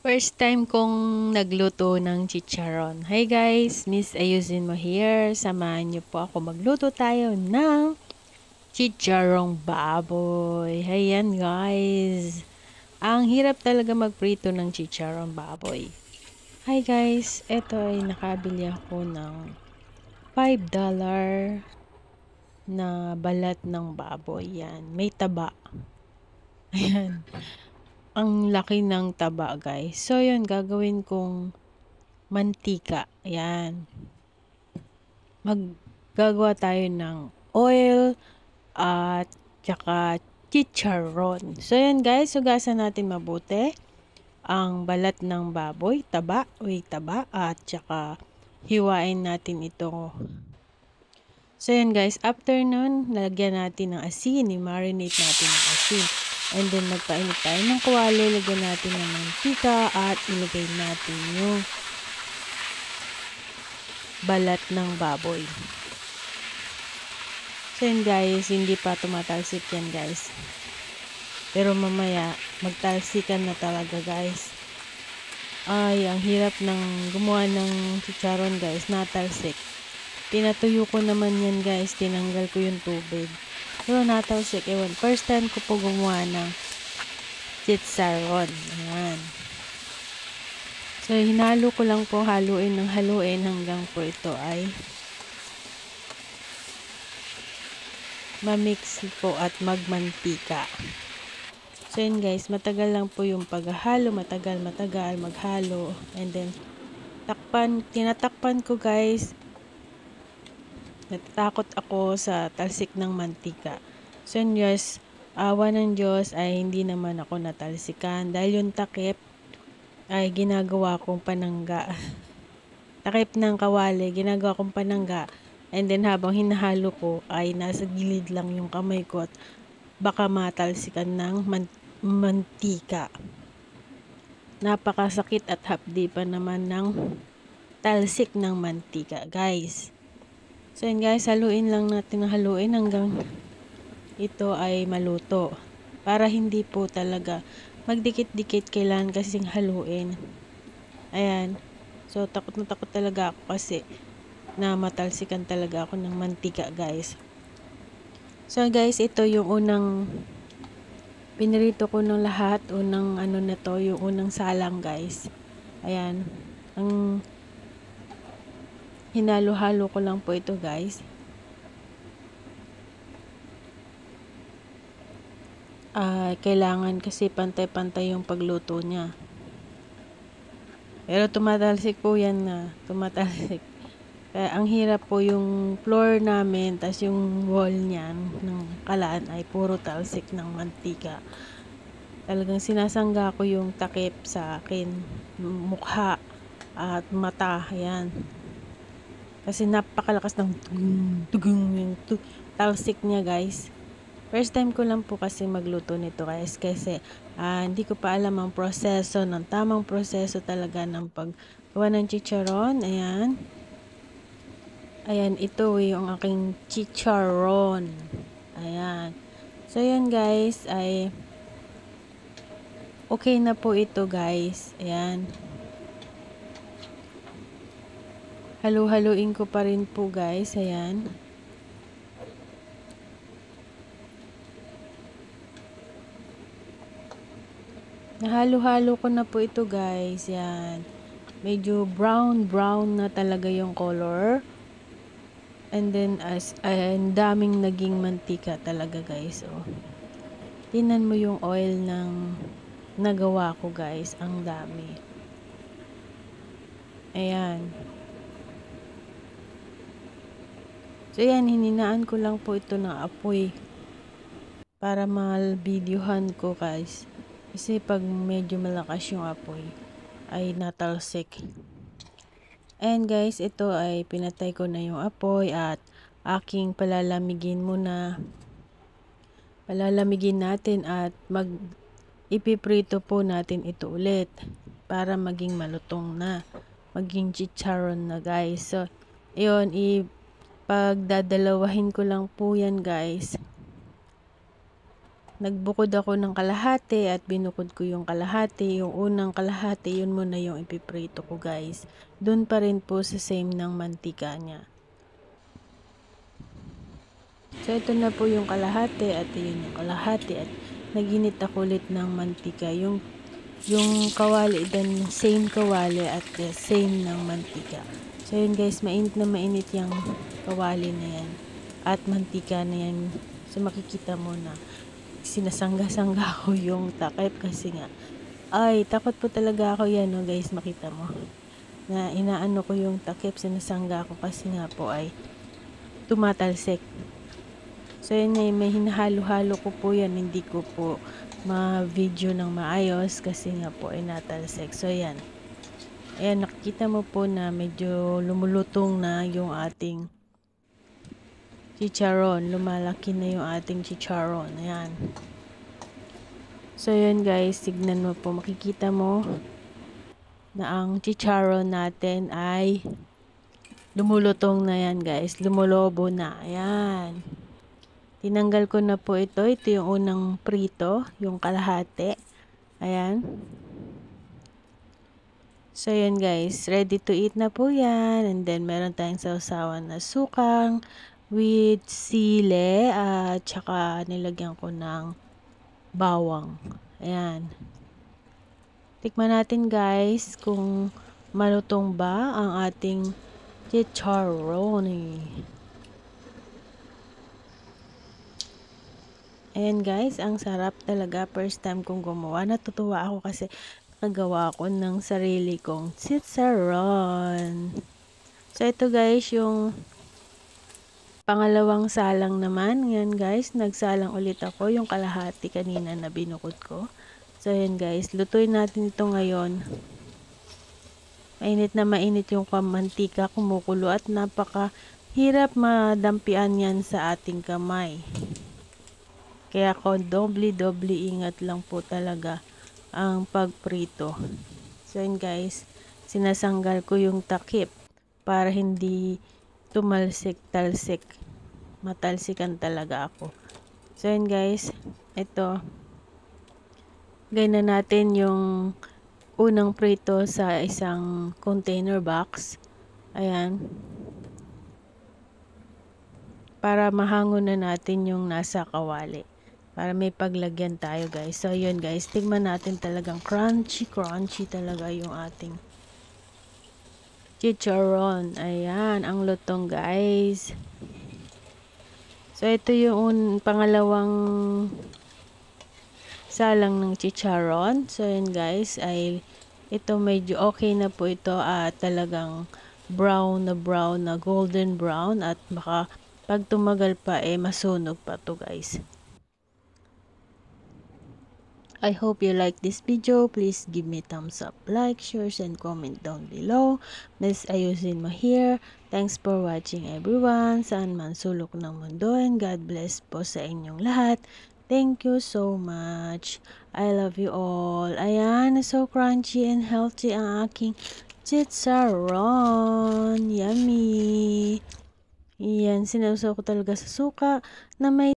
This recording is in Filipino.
First time kong nagluto ng chicharon. Hi guys, Miss Ayusin mo here. Samahan niyo po ako magluto tayo ng chicharong baboy. Ayan guys. Ang hirap talaga magprito ng chicharong baboy. Hi guys, eto ay nakabili ako ng $5 na balat ng baboy. Yan, may taba. Ayan. Ang laki ng taba guys. So yun, gagawin kong mantika. Ayan. Maggagawa tayo ng oil at tsaka chicharon. So yan guys, hugasan natin mabuti ang balat ng baboy, taba at tsaka hiwain natin ito. So yan guys, after nun, lagyan natin ng asin, i-marinate natin ng asin. And then magpainit tayo ng kawali, lagyan natin ng mantika at ilagay natin yung balat ng baboy. So yun guys, hindi pa tumatalsik yan guys. Pero mamaya, magtalsikan na talaga guys. Ay, ang hirap ng gumawa ng chicharon guys, natalsik. Pinatuyo ko naman yan guys, tinanggal ko yung tubig. Pero natalsik, ewan. First time ko po gumawa ng chicharon. Ayan. So, hinalo ko lang po, haluin ng haluin hanggang po ito ay mamix po at magmantika. So, yun guys, matagal lang po yung paghahalo, matagal maghalo. And then, tinatakpan ko guys. Natatakot ako sa talsik ng mantika. So, yun guys, awa ng Diyos ay hindi naman ako natalsikan. Dahil yung takip ay ginagawa kong panangga. Takip ng kawali, ginagawa kong panangga. And then habang hinahalo ko ay nasa gilid lang yung kamay ko at baka matalsikan ng mantika. Napakasakit at hapdi pa naman ng talsik ng mantika, guys. So yun guys, haluin lang natin ng haluin hanggang ito ay maluto. Para hindi po talaga magdikit-dikit, kailangan kasing haluin. Ayan. So takot na takot talaga ako kasi na matalsikan talaga ako ng mantika guys. So guys, ito yung unang pinirito ko ng lahat. Unang ano na to, yung unang salang guys. Ayan. Ang hinalo-halo ko lang po ito guys. Kailangan kasi pantay-pantay yung pagluto niya. Pero tumatalsik po yan na. Tumatalsik. Kaya ang hirap po yung floor namin, tas yung wall niyan ng kalaan ay puro talsik ng mantika. Talagang sinasangga ko yung takip sa akin, mukha at mata. Ayan. Kasi napakalakas ng tugong talsik niya guys. First time ko lang po kasi magluto nito guys kasi hindi ko pa alam ang proseso, ng tamang proseso talaga ng paggawa ng chicharon. Ayan. Ayan, ito yung aking chicharon. Ayan. So yan guys, ay okay na po ito guys. Ayan. Halu-haluin ko pa rin po guys. Ayan. Nahalo-halo ko na po ito guys. Yan. Medyo brown na talaga yung color. And then ang daming naging mantika talaga guys. Oh. Tingnan mo yung oil ng nagawa ko guys. Ang dami. Ayan. So yan, hininaan ko lang po ito ng apoy para mal-videohan ko guys. Kasi pag medyo malakas yung apoy ay natalsik. And guys, ito ay pinatay ko na yung apoy at aking palalamigin muna. Palalamigin natin at ipiprito po natin ito ulit para maging malutong na. Maging chicharon na guys. So, yun, pagdadalawahin ko lang po yan guys. nagbukod ako ng kalahati at binukod ko yung kalahati. Yung unang kalahati, yun muna yung ipiprito ko guys. Doon pa rin po sa same ng mantika niya. So ito na po yung kalahati at yun yung kalahati at naginit ako ulit ng mantika. Yung kawali din, same kawali at same ng mantika. So yun guys, mainit na mainit yung kawali na yan at mantika na yan. So makikita mo na sinasangga-sangga ko yung takip kasi nga ay takot po talaga ako yan no guys, makita mo na inaano ko yung takip, sinasangga ko kasi nga po ay tumatalsik. So yun nga, may hinahalo-halo ko po yan, hindi ko po ma-video ng maayos kasi nga po ay natalsik. So yan, ayan, nakikita mo po na medyo lumulutong na yung ating chicharon, lumalaki na yung ating chicharon. Ayan. So yun guys, tignan mo po, makikita mo na ang chicharon natin ay lumulutong na yan guys, lumulobo na. Ayan. Tinanggal ko na po ito. Ito yung unang prito, yung kalahati. Ayan. So yun guys, ready to eat na po yan. And then meron tayong sausawan na sukang with sile at saka nilagyan ko ng bawang. Ayan. Tikman natin guys kung malutong ba ang ating chicharron. Ayan guys, ang sarap talaga. First time kong gumawa. Natutuwa ako kasi nakagawa ako ng sarili kong chicharon. So ito guys, yung pangalawang salang naman. Ngayon guys, nagsalang ulit ako yung kalahati kanina na binukod ko. So ayan guys, lutuin natin ito ngayon. Mainit na mainit yung mantika, kumukulo at napakahirap madampian yan sa ating kamay. Kaya ako doble ingat lang po talaga ang pagprito. So yun guys, sinasanggal ko yung takip para hindi tumalsik-talsik. Matalsikan talaga ako. So yun guys, ito. Gawin na natin yung unang prito sa isang container box. Ayan. Para mahango na natin yung nasa kawali. Para may paglagyan tayo guys. So yun guys, tingnan natin, talagang crunchy talaga yung ating chicharon. Ayan, ang lutong guys. So ito yung pangalawang salang ng chicharon. So yun guys, ay ito medyo okay na po ito at talagang brown na golden brown at baka pag tumagal pa masunog pa to guys. I hope you like this video. Please give me thumbs up, like, shares, and comment down below. Miss ayusin mo here. Thanks for watching everyone. Saan man sulok ng mundo, and God bless po sa inyong lahat. Thank you so much. I love you all. Ayan, so crunchy and healthy ang aking chicharon. Yummy. Yan, sinausaw ko talaga sa suka na may